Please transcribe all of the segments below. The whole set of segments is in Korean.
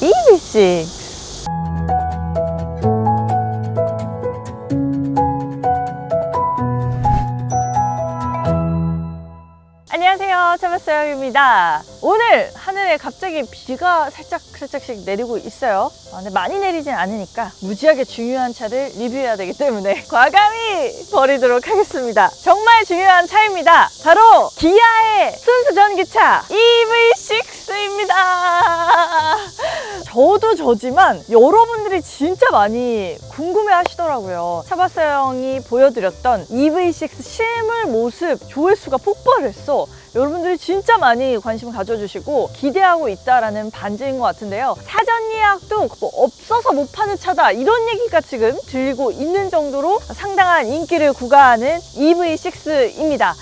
EV6. 안녕하세요, 차바사영입니다. 오늘 하늘에 갑자기 비가 살짝씩 내리고 있어요. 근데 많이 내리진 않으니까 무지하게 중요한 차를 리뷰해야 되기 때문에 과감히 버리도록 하겠습니다. 정말 중요한 차입니다. 바로 기아의 순수 전기차 EV6입니다. 저도 저지만 여러분들이 진짜 많이 궁금해 하시더라고요. 차바사영이 보여드렸던 EV6 실물 모습 조회수가 폭발했어. 여러분들이 진짜 많이 관심 가져주시고 기대하고 있다라는 반증인 것 같은데요. 사전 예약도 뭐 없어서 못 파는 차다 이런 얘기가 지금 들리고 있는 정도로 상당한 인기를 구가하는 EV6입니다.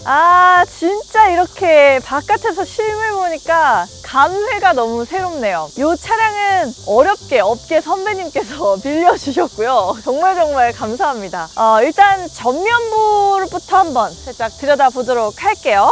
진짜 이렇게 바깥에서 실물 보니까 감회가 너무 새롭네요. 이 차량은 어렵게 업계 선배님께서 빌려주셨고요. 정말 감사합니다. 일단 전면부부터 한번 살짝 들여다보도록 할게요.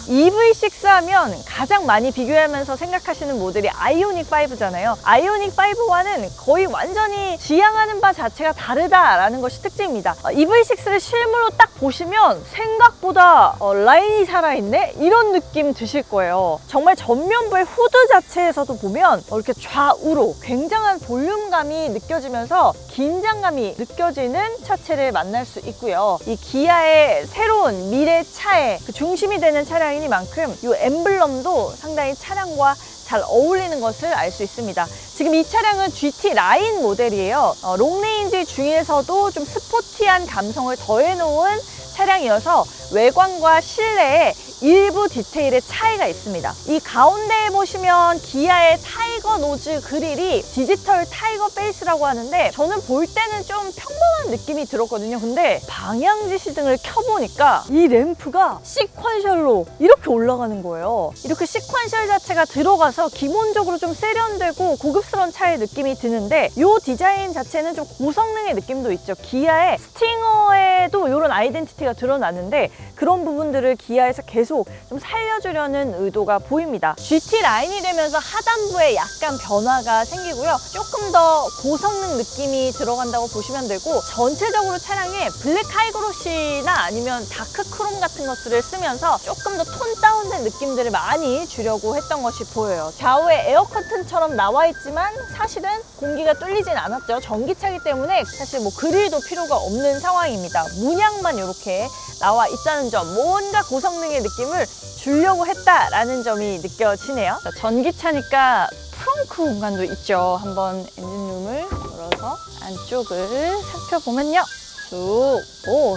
EV6 하면 가장 많이 비교하면서 생각하시는 모델이 아이오닉 5잖아요. 아이오닉 5와는 거의 완전히 지향하는 바 자체가 다르다라는 것이 특징입니다. EV6를 실물로 딱 보시면 생각보다 라인이 살아있네? 이런 느낌 드실 거예요. 정말 전면부의 후드 자체에서도 보면 이렇게 좌우로 굉장한 볼륨감이 느껴지면서 긴장감이 느껴지는 차체를 만날 수 있고요. 이 기아의 새로운 미래 차의 그 중심이 되는 차량이니만큼 이 엠블럼도 상당히 차량과 잘 어울리는 것을 알 수 있습니다. 지금 이 차량은 GT 라인 모델이에요. 롱레인지 중에서도 좀 스포티한 감성을 더해놓은 차량이어서 외관과 실내에 일부 디테일의 차이가 있습니다. 이 가운데에 보시면 기아의 타이거 노즈 그릴이 디지털 타이거 페이스라고 하는데 저는 볼 때는 좀 평범한 느낌이 들었거든요. 근데 방향지 시등을 켜보니까 이 램프가 시퀀셜로 이렇게 올라가는 거예요. 이렇게 시퀀셜 자체가 들어가서 기본적으로 좀 세련되고 고급스러운 차의 느낌이 드는데 이 디자인 자체는 좀 고성능의 느낌도 있죠. 기아의 스팅어에도 이런 아이덴티티가 드러났는데 그런 부분들을 기아에서 계속 좀 살려주려는 의도가 보입니다. GT 라인이 되면서 하단부에 약간 변화가 생기고요. 조금 더 고성능 느낌이 들어간다고 보시면 되고 전체적으로 차량에 블랙 하이그로시나 아니면 다크 크롬 같은 것들을 쓰면서 조금 더 톤 다운된 느낌들을 많이 주려고 했던 것이 보여요. 좌우에 에어 커튼처럼 나와 있지만 사실은 공기가 뚫리진 않았죠. 전기차이기 때문에 사실 뭐 그릴도 필요가 없는 상황입니다. 문양만 이렇게 나와 있다는 점, 뭔가 고성능의 느낌을 주려고 했다라는 점이 느껴지네요. 전기차니까 트렁크 공간도 있죠. 한번 엔진룸을 열어서 안쪽을 살펴보면요. 쭉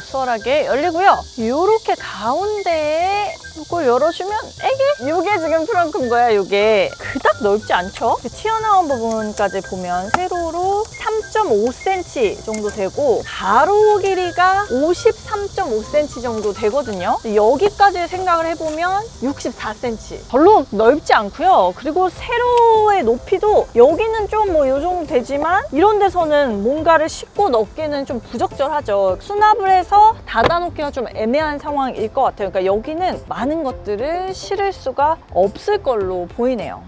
수월하게 열리고요. 이렇게 가운데에 이걸 열어주면 이게 지금 트렁크인 거야. 이게 그닥 넓지 않죠? 튀어나온 부분까지 보면 세로로 3.5cm 정도 되고 가로 길이가 53.5cm 정도 되거든요. 여기까지 생각을 해보면 64cm. 별로 넓지 않고요. 그리고 세로의 높이도 여기는 좀 뭐 이 정도 되지만 이런 데서는 뭔가를 싣고 넣기는 좀 부적절하죠. 수납을 해서 닫아놓기가 좀 애매한 상황일 것 같아요. 그러니까 여기는 많은 것들을 실을 수가 없을 걸로 보이네요.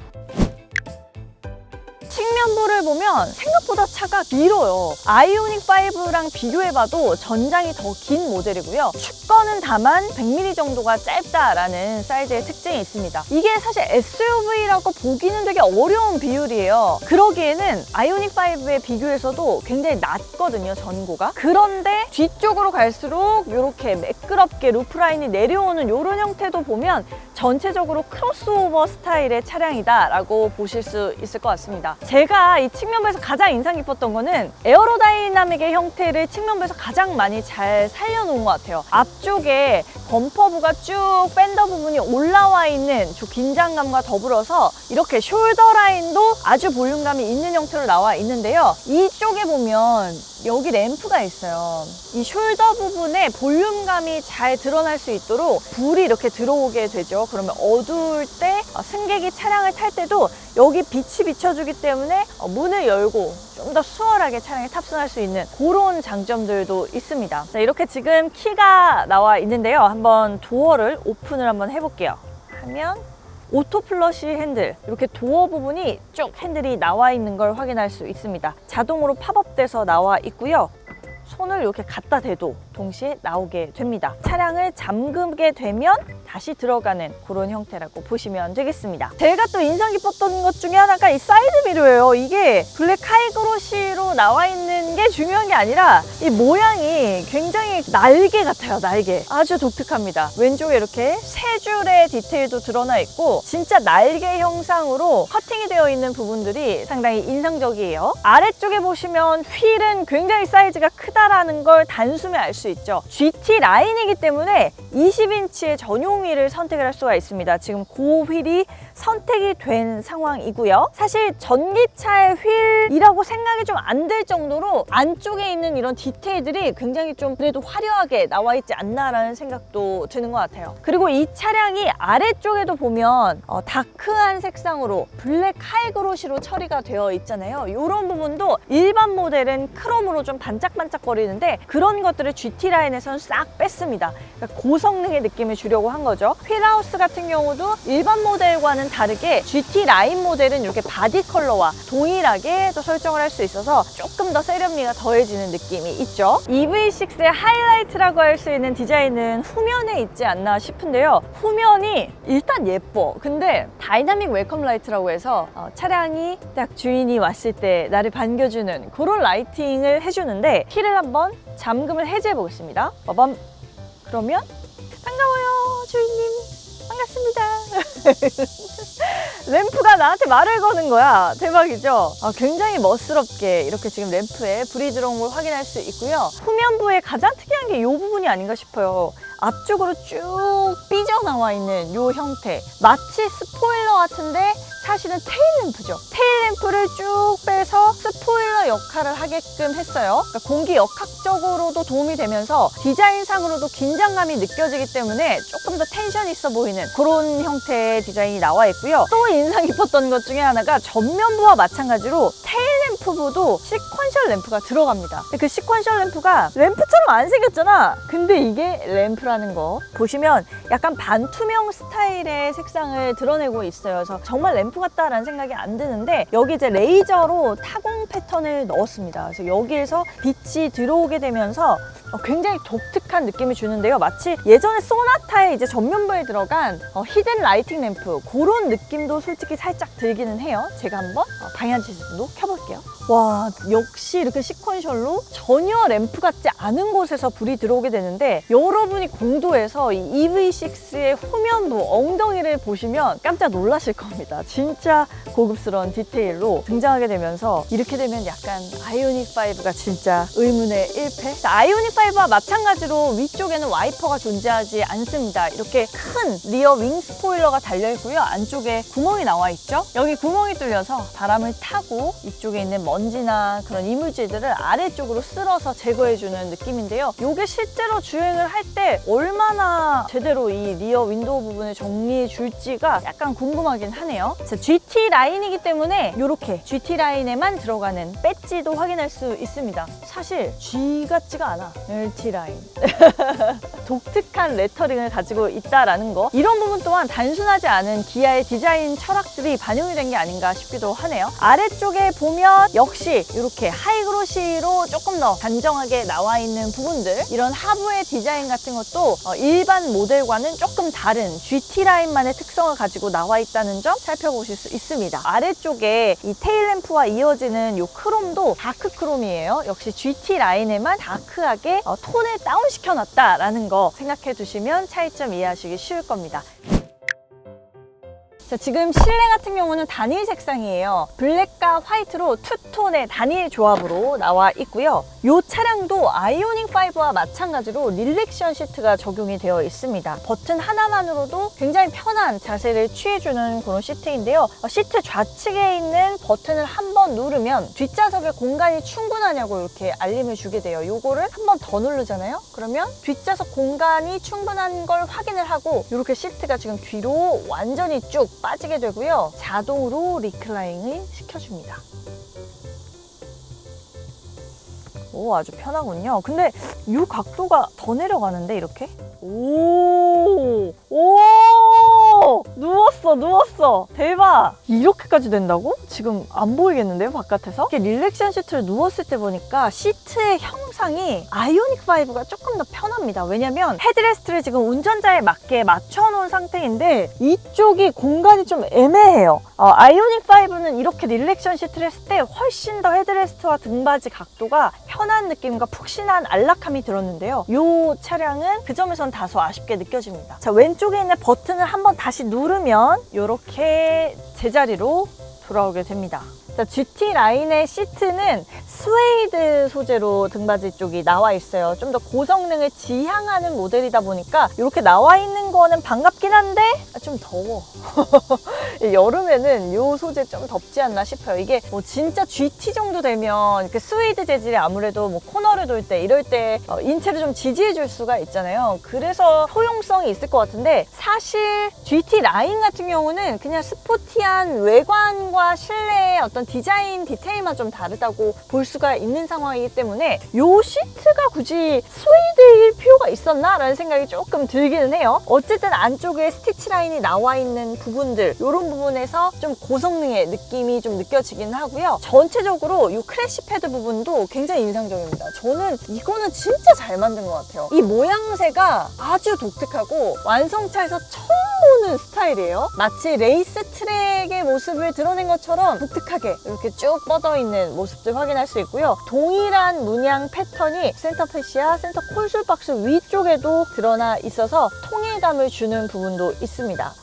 측면부를 보면 생각보다 차가 길어요. 아이오닉 5랑 비교해봐도 전장이 더 긴 모델이고요. 축거는 다만 100mm 정도가 짧다라는 사이즈의 특징이 있습니다. 이게 사실 SUV라고 보기는 되게 어려운 비율이에요. 그러기에는 아이오닉 5에 비교해서도 굉장히 낮거든요, 전고가. 그런데 뒤쪽으로 갈수록 이렇게 매끄럽게 루프라인이 내려오는 이런 형태도 보면 전체적으로 크로스오버 스타일의 차량이다라고 보실 수 있을 것 같습니다. 제가 이 측면부에서 가장 인상 깊었던 거는 에어로다이나믹의 형태를 측면부에서 가장 많이 잘 살려놓은 것 같아요. 앞쪽에 범퍼부가 쭉 팬더 부분이 올라와 있는 저 긴장감과 더불어서 이렇게 숄더 라인도 아주 볼륨감이 있는 형태로 나와 있는데요. 이쪽에 보면 여기 램프가 있어요. 이 숄더 부분에 볼륨감이 잘 드러날 수 있도록 불이 이렇게 들어오게 되죠. 그러면 어두울 때 승객이 차량을 탈 때도 여기 빛이 비춰주기 때문에 문을 열고 좀 더 수월하게 차량에 탑승할 수 있는 그런 장점들도 있습니다. 자, 이렇게 지금 키가 나와 있는데요. 한번 도어를 오픈을 한번 해볼게요. 하면 오토 플러시 핸들, 이렇게 도어 부분이 쭉 핸들이 나와 있는 걸 확인할 수 있습니다. 자동으로 팝업돼서 나와 있고요. 손을 이렇게 갖다 대도 동시에 나오게 됩니다. 차량을 잠그게 되면 다시 들어가는 그런 형태라고 보시면 되겠습니다. 제가 또 인상 깊었던 것 중에 하나가 이 사이드 미러예요. 이게 블랙 하이그로시로 나와 있는 게 중요한 게 아니라 이 모양이 굉장히 날개 같아요. 날개. 아주 독특합니다. 왼쪽에 이렇게 세 줄의 디테일도 드러나 있고 진짜 날개 형상으로 커팅이 되어 있는 부분들이 상당히 인상적이에요. 아래쪽에 보시면 휠은 굉장히 사이즈가 크다라는 걸 단숨에 알 수 있죠. GT 라인이기 때문에 20인치의 전용 휠을 선택을 할 수가 있습니다. 지금 그 휠이 선택이 된 상황이고요. 사실 전기차의 휠이라고 생각이 좀 안 들 정도로 안쪽에 있는 이런 디테일들이 굉장히 좀 그래도 화려하게 나와 있지 않나라는 생각도 드는 것 같아요. 그리고 이 차량이 아래쪽에도 보면 다크한 색상으로 블랙 하이그로시로 처리가 되어 있잖아요. 이런 부분도 일반 모델은 크롬으로 좀 반짝반짝거리는데 그런 것들을 GT 라인에서는 싹 뺐습니다. 그러니까 고성능의 느낌을 주려고 한 거죠. 휠하우스 같은 경우도 일반 모델과는 다르게 GT 라인 모델은 이렇게 바디 컬러와 동일하게 또 설정을 할 수 있어서 조금 더 세련미가 더해지는 느낌이 있죠. EV6의 하이라이트라고 할 수 있는 디자인은 후면에 있지 않나 싶은데요. 후면이 일단 예뻐. 근데 다이나믹 웰컴 라이트라고 해서 차량이 딱 주인이 왔을 때 나를 반겨주는 그런 라이팅을 해주는데 휠을 한번 잠금을 해제해 보겠습니다. 빠밤. 그러면 반가워요 주인님, 반갑습니다. 램프가 나한테 말을 거는 거야. 대박이죠? 굉장히 멋스럽게 이렇게 지금 램프에 불이 들어온 걸 확인할 수 있고요. 후면부에 가장 특이한 게 이 부분이 아닌가 싶어요. 앞쪽으로 쭉 삐져나와 있는 이 형태, 마치 스포일러 같은데 사실은 테일램프죠. 테일램프를 쭉 빼서 스포일러 역할을 하게끔 했어요. 그러니까 공기 역학적으로도 도움이 되면서 디자인상으로도 긴장감이 느껴지기 때문에 조금 더 텐션 있어 보이는 그런 형태의 디자인이 나와 있고요. 또 인상 깊었던 것 중에 하나가 전면부와 마찬가지로 테일램프부도 시퀀셜 램프가 들어갑니다. 근데 그 시퀀셜 램프가 램프처럼 안 생겼잖아. 근데 이게 램프라는 거 보시면 약간 반투명 스타일의 색상을 드러내고 있어요. 그래서 정말 램프 같다라는 생각이 안 드는데 여기 이제 레이저로 타공 패턴을 넣었습니다. 그래서 여기에서 빛이 들어오게 되면서 굉장히 독특한 느낌을 주는데요. 마치 예전에 소나타의 이제 전면부에 들어간 히든 라이팅 램프 그런 느낌도 솔직히 살짝 들기는 해요. 제가 한번 방향 지시도 켜볼게요. 와, 역시 이렇게 시퀀셜로 전혀 램프 같지 않은 곳에서 불이 들어오게 되는데 여러분이 공도에서 이 EV6의 후면부 엉덩이를 보시면 깜짝 놀라실 겁니다. 진짜 고급스러운 디테일로 등장하게 되면서 이렇게 되면 약간 아이오닉5가 진짜 의문의 1패? 아이오닉5와 마찬가지로 위쪽에는 와이퍼가 존재하지 않습니다. 이렇게 큰 리어 윙 스포일러가 달려있고요. 안쪽에 구멍이 나와 있죠. 여기 구멍이 뚫려서 바람을 타고 이쪽에 있는 먼지나 그런 이물질들을 아래쪽으로 쓸어서 제거해주는 느낌인데요. 이게 실제로 주행을 할 때 얼마나 제대로 이 리어 윈도우 부분을 정리해 줄지가 약간 궁금하긴 하네요. 자, GT 라인이기 때문에 이렇게 GT 라인에만 들어가는 배지도 확인할 수 있습니다. 사실 G 같지가 않아. LT 라인. 독특한 레터링을 가지고 있다라는 거. 이런 부분 또한 단순하지 않은 기아의 디자인 철학들이 반영이 된 게 아닌가 싶기도 하네요. 아래쪽에 보면 역시 이렇게 하이그로시로 조금 더 단정하게 나와 있는 부분들, 이런 하부의 디자인 같은 것도 일반 모델과는 조금 다른 GT 라인만의 특성을 가지고 나와 있다는 점 살펴보실 수 있습니다. 아래쪽에 이 테일램프와 이어지는 이 크롬도 다크 크롬이에요. 역시 GT 라인에만 다크하게 톤을 다운시켜 놨다라는 거 생각해 두시면 차이점 이해하시기 쉬울 겁니다. 자, 지금 실내 같은 경우는 단일 색상이에요. 블랙과 화이트로 투톤의 단일 조합으로 나와 있고요. 이 차량도 아이오닉5와 마찬가지로 릴렉션 시트가 적용이 되어 있습니다. 버튼 하나만으로도 굉장히 편한 자세를 취해주는 그런 시트인데요. 시트 좌측에 있는 버튼을 한번 누르면 뒷좌석에 공간이 충분하냐고 이렇게 알림을 주게 돼요. 요거를 한 번 더 누르잖아요. 그러면 뒷좌석 공간이 충분한 걸 확인을 하고 이렇게 시트가 지금 뒤로 완전히 쭉 빠지게 되고요. 자동으로 리클라인을 시켜줍니다. 오, 아주 편하군요. 근데 이 각도가 더 내려가는데 이렇게? 오, 누웠어. 누웠어. 대박. 이렇게까지 된다고? 지금 안 보이겠는데요, 바깥에서? 이렇게 릴렉션 시트를 누웠을 때 보니까 시트의 형상이 아이오닉 5가 조금 더 편합니다. 왜냐면 헤드레스트를 지금 운전자에 맞게 맞춰놓은 상태인데 이쪽이 공간이 좀 애매해요. 아이오닉 5는 이렇게 릴렉션 시트를 했을 때 훨씬 더 헤드레스트와 등받이 각도가 편한 느낌과 푹신한 안락함이 들었는데요. 이 차량은 그 점에선 다소 아쉽게 느껴집니다. 자, 왼쪽에 있는 버튼을 한번 다시 누르면 이렇게 제자리로 돌아오게 됩니다. 자, GT 라인의 시트는 스웨이드 소재로 등받이 쪽이 나와 있어요. 좀 더 고성능을 지향하는 모델이다 보니까 이렇게 나와 있는 거는 반갑긴 한데 좀 더워. 여름에는 이 소재 좀 덥지 않나 싶어요. 이게 뭐 진짜 GT 정도 되면 그 스웨이드 재질이 아무래도 뭐 코너를 돌 때 이럴 때 인체를 좀 지지해 줄 수가 있잖아요. 그래서 효용성이 있을 것 같은데 사실 GT 라인 같은 경우는 그냥 스포티한 외관과 실내의 어떤 디자인 디테일만 좀 다르다고 볼 수가 있는 상황이기 때문에 이 시트가 굳이 스웨이드일 필요가 있었나? 라는 생각이 조금 들기는 해요. 어쨌든 안쪽에 스티치 라인이 나와 있는 부분들 이런 부분에서 좀 고성능의 느낌이 좀 느껴지긴 하고요. 전체적으로 이 크래시 패드 부분도 굉장히 인상적입니다. 저는 이거는 진짜 잘 만든 것 같아요. 이 모양새가 아주 독특하고 완성차에서 처음 보는 스타일이에요. 마치 레이스 트랙의 모습을 드러낸 것처럼 독특하게 이렇게 쭉 뻗어있는 모습들 확인할 수 있고요. 동일한 문양 패턴이 센터 패시아, 센터 콘솔 박스 위쪽에도 드러나 있어서 통일감을 주는 부분도 있습니다.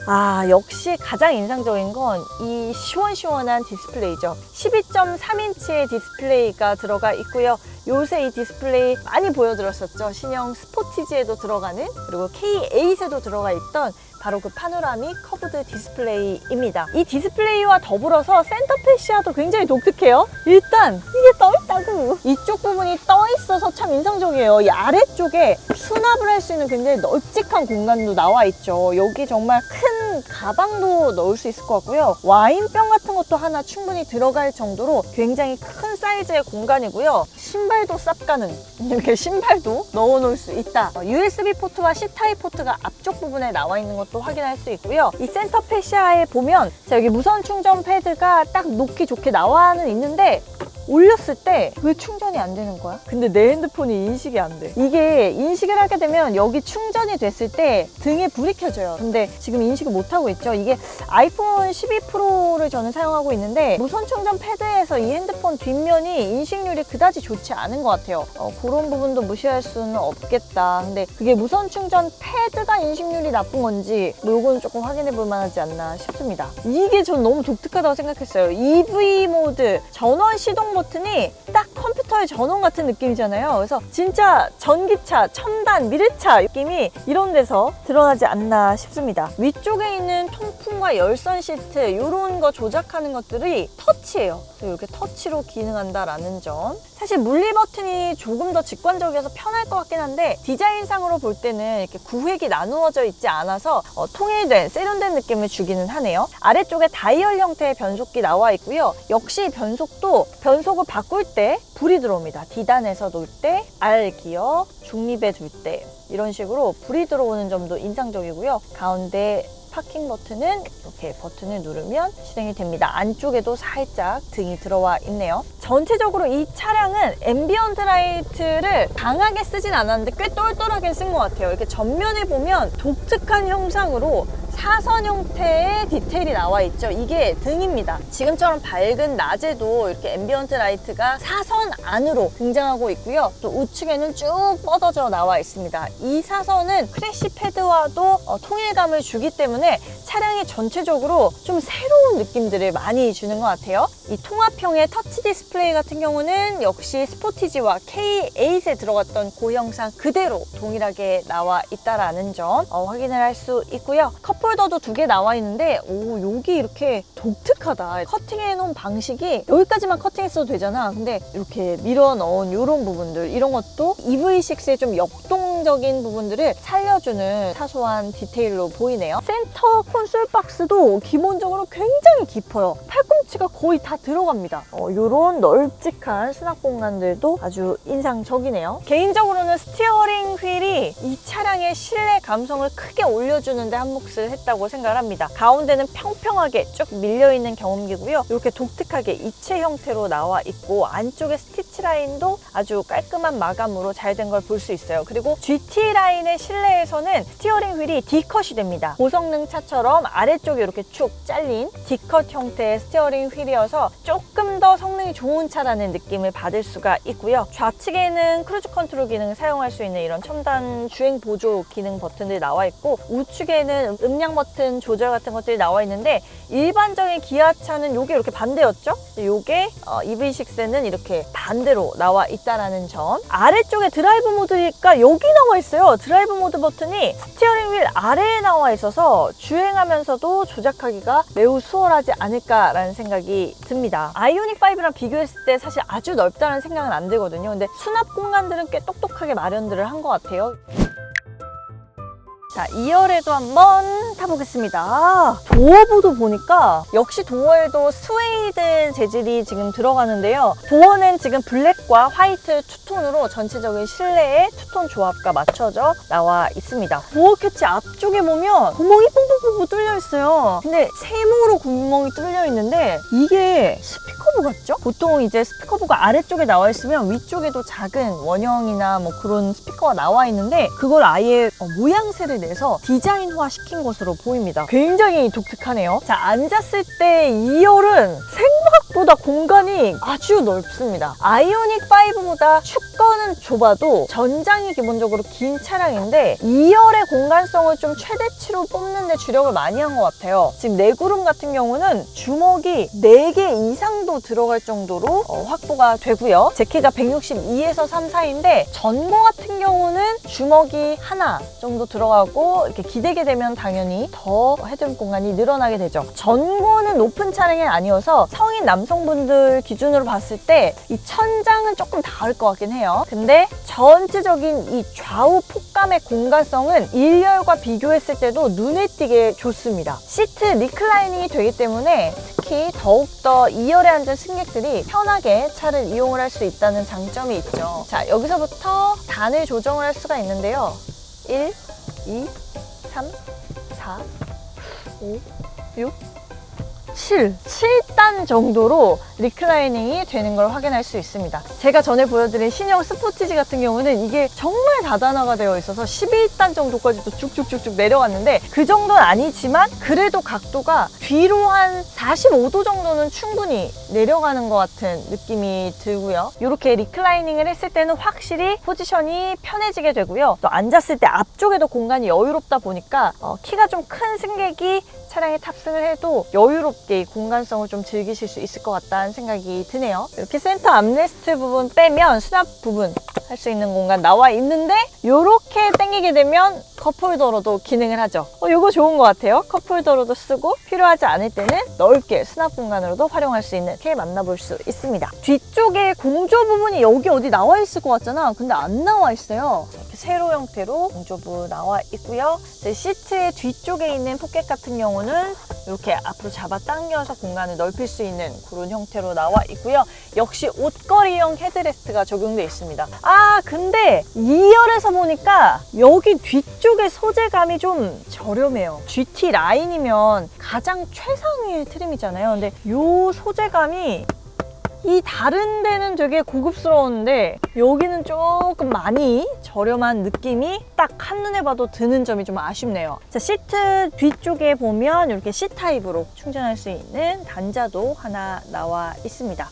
역시 가장 인상적인 건 이 시원시원한 디스플레이죠. 12.3인치의 디스플레이가 들어가 있고요. 요새 이 디스플레이 많이 보여드렸었죠. 신형 스포티지에도 들어가는, 그리고 K8에도 들어가 있던 바로 그 파노라믹 커브드 디스플레이입니다. 이 디스플레이와 더불어서 센터 패시아도 굉장히 독특해요. 일단 이게 떠있다고. 이쪽 부분이 떠있어서 참 인상적이에요. 이 아래쪽에 수납을 할 수 있는 굉장히 널찍한 공간도 나와 있죠. 여기 정말 큰 가방도 넣을 수 있을 것 같고요. 와인병 같은 것도 하나 충분히 들어갈 정도로 굉장히 큰 사이즈의 공간이고요. 신발도 쌉 가능. 이렇게 신발도 넣어놓을 수 있다. USB 포트와 C타입 포트가 앞쪽 부분에 나와 있는 것도 확인할 수 있고요. 이 센터 패시아에 보면 자, 여기 무선 충전 패드가 딱 놓기 좋게 나와는 있는데 올렸을 때 왜 충전이 안 되는 거야? 근데 내 핸드폰이 인식이 안 돼. 이게 인식을 하게 되면 여기 충전이 됐을 때 등에 불이 켜져요. 근데 지금 인식을 못하고 있죠. 이게 아이폰 12 프로를 저는 사용하고 있는데 무선 충전 패드에서 이 핸드폰 뒷면이 인식률이 그다지 좋지 않은 것 같아요. 그런 부분도 무시할 수는 없겠다. 근데 그게 무선 충전 패드가 인식률이 나쁜 건지 요거는 조금 확인해 볼 만하지 않나 싶습니다. 이게 전 너무 독특하다고 생각했어요. EV 모드 전원 시동 버튼이 딱 컴퓨터의 전원 같은 느낌이잖아요. 그래서 진짜 전기차, 첨단, 미래차 느낌이 이런 데서 드러나지 않나 싶습니다. 위쪽에 있는 통풍과 열선 시트 이런 거 조작하는 것들이 터치예요. 그래서 이렇게 터치로 기능한다라는 점. 사실 물리 버튼이 조금 더 직관적이어서 편할 것 같긴 한데 디자인상으로 볼 때는 이렇게 구획이 나누어져 있지 않아서 통일된, 세련된 느낌을 주기는 하네요. 아래쪽에 다이얼 형태의 변속기 나와 있고요. 역시 변속도 변속을 바꿀 때 불이 들어옵니다. D단에서 놓을 때, R기어, 중립에 둘 때 이런 식으로 불이 들어오는 점도 인상적이고요. 가운데 파킹 버튼은 이렇게 버튼을 누르면 실행이 됩니다. 안쪽에도 살짝 등이 들어와 있네요. 전체적으로 이 차량은 앰비언트 라이트를 강하게 쓰진 않았는데 꽤 똘똘하게 쓴 것 같아요. 이렇게 전면에 보면 독특한 형상으로 사선 형태의 디테일이 나와 있죠. 이게 등입니다. 지금처럼 밝은 낮에도 이렇게 앰비언트 라이트가 사선 안으로 등장하고 있고요. 또 우측에는 쭉 뻗어져 나와 있습니다. 이 사선은 크래시 패드와도 통일감을 주기 때문에 차량이 전체적으로 좀 새로운 느낌들을 많이 주는 것 같아요. 이 통합형의 터치 디스플레이 같은 경우는 역시 스포티지와 K8에 들어갔던 고형상 그대로 동일하게 나와 있다는 점 확인을 할 수 있고요. 컵홀더도 2개 나와 있는데 여기 이렇게 독특하다. 커팅해 놓은 방식이 여기까지만 커팅했어도 되잖아. 근데 이렇게 밀어 넣은 이런 부분들 이런 것도 EV6의 좀 역동 기능적인 부분들을 살려주는 사소한 디테일로 보이네요. 센터 콘솔 박스도 기본적으로 굉장히 깊어요. 팔꿈치가 거의 다 들어갑니다. 이런 널찍한 수납 공간들도 아주 인상적이네요. 개인적으로는 스티어링 휠이 이 차량의 실내 감성을 크게 올려주는데 한 몫을 했다고 생각을 합니다. 가운데는 평평하게 쭉 밀려있는 경운기고요. 이렇게 독특하게 이체 형태로 나와 있고 안쪽에 스티치 라인도 아주 깔끔한 마감으로 잘 된 걸 볼 수 있어요. 그리고 GT 라인의 실내에서는 스티어링 휠이 D컷이 됩니다. 고성능 차처럼 아래쪽에 이렇게 쭉 잘린 D컷 형태의 스티어링 휠이어서 조금 더 성능이 좋은 차라는 느낌을 받을 수가 있고요. 좌측에는 크루즈 컨트롤 기능을 사용할 수 있는 이런 첨단 주행 보조 기능 버튼들이 나와 있고 우측에는 음량 버튼 조절 같은 것들이 나와 있는데 일반적인 기아차는 이게 이렇게 반대였죠? 이게 EV6에는 이렇게 반대로 나와 있다는 점. 아래쪽에 드라이브 모드가 여기 나와 있어요. 드라이브 모드 버튼이 스티어링 휠 아래에 나와 있어서 주행하면서도 조작하기가 매우 수월하지 않을까라는 생각이 듭니다. 아이오닉 5랑 비교했을 때 사실 아주 넓다는 생각은 안 들거든요. 근데 수납 공간들은 꽤 똑똑하게 마련들을 한 것 같아요. 자, 2열에도 한번 타보겠습니다. 도어부도 보니까 역시 도어에도 스웨이드 재질이 지금 들어가는데요. 도어는 지금 블랙과 화이트 투톤으로 전체적인 실내의 투톤 조합과 맞춰져 나와 있습니다. 도어 캐치 앞쪽에 보면 구멍이 뽕뽕뽕 뚫려 있어요. 근데 세모로 구멍이 뚫려 있는데 이게 스피커부 같죠? 보통 이제 스피커부가 아래쪽에 나와 있으면 위쪽에도 작은 원형이나 뭐 그런 스피커가 나와 있는데 그걸 아예 모양새를 내서 디자인화 시킨 것으로 보입니다. 굉장히 독특하네요. 자, 앉았을 때 2열은 생각보다 공간이 아주 넓습니다. 아이오닉 5보다 축거는 좁아도 전장이 기본적으로 긴 차량인데 2열의 공간성을 좀 최대치로 뽑는 데 주력을 많이 한 것 같아요. 지금 내구름 같은 경우는 주먹이 4개 이상도 들어갈 정도로 확보가 되고요. 제 키가 162에서 3 사이인데 전고 같은 경우는 주먹이 하나 정도 들어가고 이렇게 기대게 되면 당연히 더 헤드룸 공간이 늘어나게 되죠. 전고는 높은 차량이 아니어서 성인 남성분들 기준으로 봤을 때 이 천장은 조금 닿을 것 같긴 해요. 근데 전체적인 이 좌우 폭감의 공간성은 1열과 비교했을 때도 눈에 띄게 좋습니다. 시트 리클라이닝이 되기 때문에 특히 더욱더 2열에 앉은 승객들이 편하게 차를 이용을 할 수 있다는 장점이 있죠. 자, 여기서부터 단을 조정을 할 수가 있는데요. 1, 2, 3, 4, 5, 6, 7단 정도로 리클라이닝이 되는 걸 확인할 수 있습니다. 제가 전에 보여드린 신형 스포티지 같은 경우는 이게 정말 다단화가 되어 있어서 11단 정도까지도 쭉쭉쭉쭉 내려갔는데 그 정도는 아니지만 그래도 각도가 뒤로 한 45도 정도는 충분히 내려가는 것 같은 느낌이 들고요. 이렇게 리클라이닝을 했을 때는 확실히 포지션이 편해지게 되고요. 또 앉았을 때 앞쪽에도 공간이 여유롭다 보니까 키가 좀 큰 승객이 차량에 탑승을 해도 여유롭게 공간성을 좀 즐기실 수 있을 것 같다는 생각이 드네요. 이렇게 센터 암레스트 부분 빼면 수납 부분 할 수 있는 공간 나와 있는데 이렇게 당기게 되면 컵홀더로도 기능을 하죠. 이거 좋은 것 같아요. 컵홀더로도 쓰고 필요하지 않을 때는 넓게 수납 공간으로도 활용할 수 있는 이렇게 만나볼 수 있습니다. 뒤쪽에 공조 부분이 여기 어디 나와 있을 것 같잖아. 근데 안 나와 있어요. 이렇게 세로 형태로 공조부 나와 있고요. 시트의 뒤쪽에 있는 포켓 같은 경우는 이렇게 앞으로 잡아 당겨서 공간을 넓힐 수 있는 그런 형태로 나와 있고요. 역시 옷걸이형 헤드레스트가 적용되어 있습니다. 근데 2열에서 보니까 여기 뒤쪽의 소재감이 좀 저렴해요. GT 라인이면 가장 최상위의 트림이잖아요. 근데 이 소재감이 이 다른 데는 되게 고급스러운데 여기는 조금 많이 저렴한 느낌이 딱 한눈에 봐도 드는 점이 좀 아쉽네요. 자, 시트 뒤쪽에 보면 이렇게 C타입으로 충전할 수 있는 단자도 하나 나와 있습니다.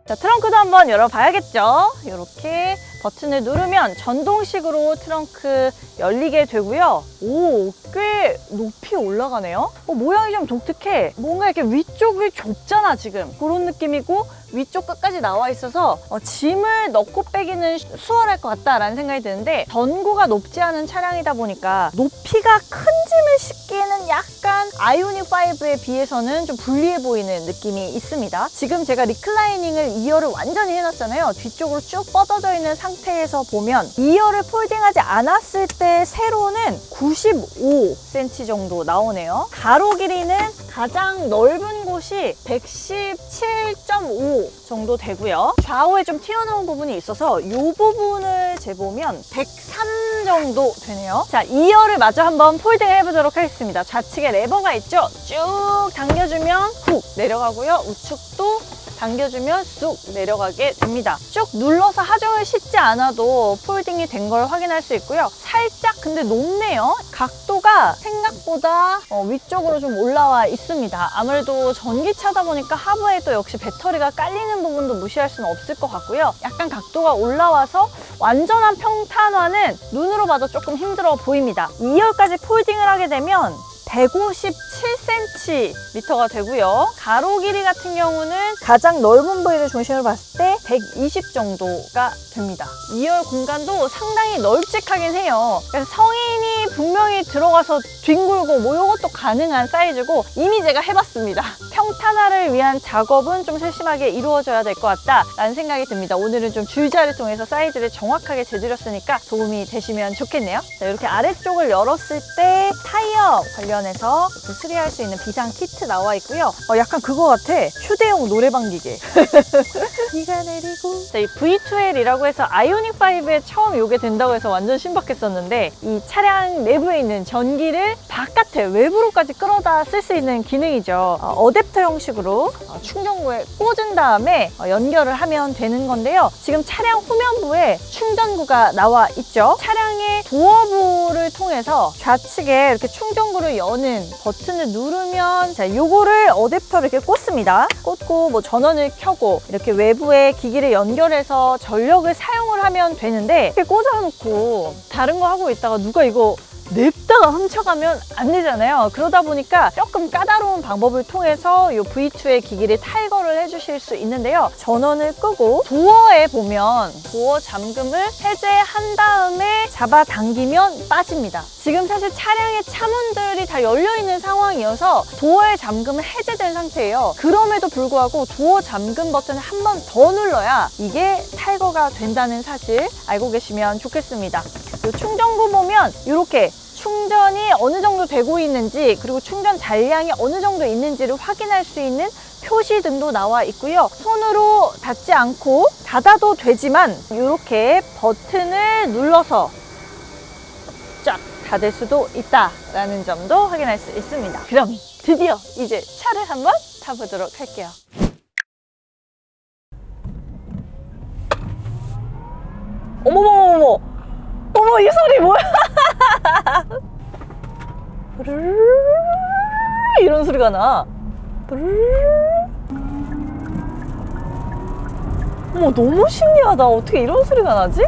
자, 트렁크도 한번 열어봐야겠죠? 이렇게 버튼을 누르면 전동식으로 트렁크 열리게 되고요. 오, 꽤 높이 올라가네요. 모양이 좀 독특해. 뭔가 이렇게 위쪽이 좁잖아 지금. 그런 느낌이고 위쪽 끝까지 나와 있어서 짐을 넣고 빼기는 수월할 것 같다라는 생각이 드는데, 전고가 높지 않은 차량이다 보니까 높이가 큰 짐을 싣기에는 약간 아이오닉 5에 비해서는 좀 불리해 보이는 느낌이 있습니다. 지금 제가 리클라이닝을 2열을 완전히 해놨잖아요. 뒤쪽으로 쭉 뻗어져 있는 상태에서 보면 2열을 폴딩하지 않았을 때 세로는 95cm 정도 나오네요. 가로 길이는 가장 넓은 곳이 117.5 정도 되고요. 좌우에 좀 튀어나온 부분이 있어서 이 부분을 재보면 103 정도 되네요. 자, 2열을 마저 한번 폴딩을 해보도록 하겠습니다. 좌측에 레버가 있죠? 쭉 당겨주면 훅 내려가고요. 우측도 당겨주면 쑥 내려가게 됩니다. 쭉 눌러서 하중을 싣지 않아도 폴딩이 된 걸 확인할 수 있고요. 살짝 근데 높네요. 각도가 생각보다 위쪽으로 좀 올라와 있습니다. 아무래도 전기차다 보니까 하부에 또 역시 배터리가 깔리는 부분도 무시할 수는 없을 것 같고요. 약간 각도가 올라와서 완전한 평탄화는 눈으로 봐도 조금 힘들어 보입니다. 2열까지 폴딩을 하게 되면 157cm가 되고요. 가로 길이 같은 경우는 가장 넓은 부위를 중심으로 봤을 때 120 정도가 됩니다. 2열 공간도 상당히 널찍하긴 해요. 그래서 성인이 분명히 들어가서 뒹굴고 뭐 이것도 가능한 사이즈고, 이미 제가 해봤습니다. 평탄화를 위한 작업은 좀 세심하게 이루어져야 될 것 같다라는 생각이 듭니다. 오늘은 좀 줄자를 통해서 사이즈를 정확하게 재드렸으니까 도움이 되시면 좋겠네요. 자, 이렇게 아래쪽을 열었을 때 타이어 관련해서 수리할 수 있는 비상 키트 나와 있고요. 약간 그거 같아. 휴대용 노래방 기계. 비가 내리고. 자, 이 V2L이라고 해서 아이오닉 5에 처음 요게 된다고 해서 완전 신박했었는데, 이 차량 내부에 있는 전기를 바깥에 외부로까지 끌어다 쓸 수 있는 기능이죠. 어댑터 형식으로 충전구에 꽂은 다음에 연결을 하면 되는 건데요. 지금 차량 후면부에 충전구가 나와 있죠. 차량의 도어부를 통해서 좌측에 이렇게 충전구를 여는 버튼을 누르면, 자, 요거를 어댑터를 이렇게 꽂습니다. 꽂고 뭐 전원을 켜고 이렇게 외부에 기기를 연결해서 전력을 사용을 하면 되는데, 이렇게 꽂아놓고 다른 거 하고 있다가 누가 이거 냅다가 훔쳐가면 안 되잖아요. 그러다 보니까 조금 까다로운 방법을 통해서 이 V2의 기기를 탈거를 해주실 수 있는데요. 전원을 끄고 도어에 보면 도어 잠금을 해제한 다음에 잡아당기면 빠집니다. 지금 사실 차량의 차문들이 다 열려있는 상황이어서 도어의 잠금은 해제된 상태예요. 그럼에도 불구하고 도어 잠금 버튼을 한 번 더 눌러야 이게 탈거가 된다는 사실 알고 계시면 좋겠습니다. 이 충전구 보면 이렇게 충전이 어느 정도 되고 있는지, 그리고 충전 잔량이 어느 정도 있는지를 확인할 수 있는 표시 등도 나와 있고요. 손으로 닿지 않고 닫아도 되지만 이렇게 버튼을 눌러서 쫙 닫을 수도 있다라는 점도 확인할 수 있습니다. 그럼 드디어 이제 차를 한번 타보도록 할게요. 어머머머머! 어머, 이 소리 뭐야? 이런 소리가 나. 어머, 너무 신기하다. 어떻게 이런 소리가 나지?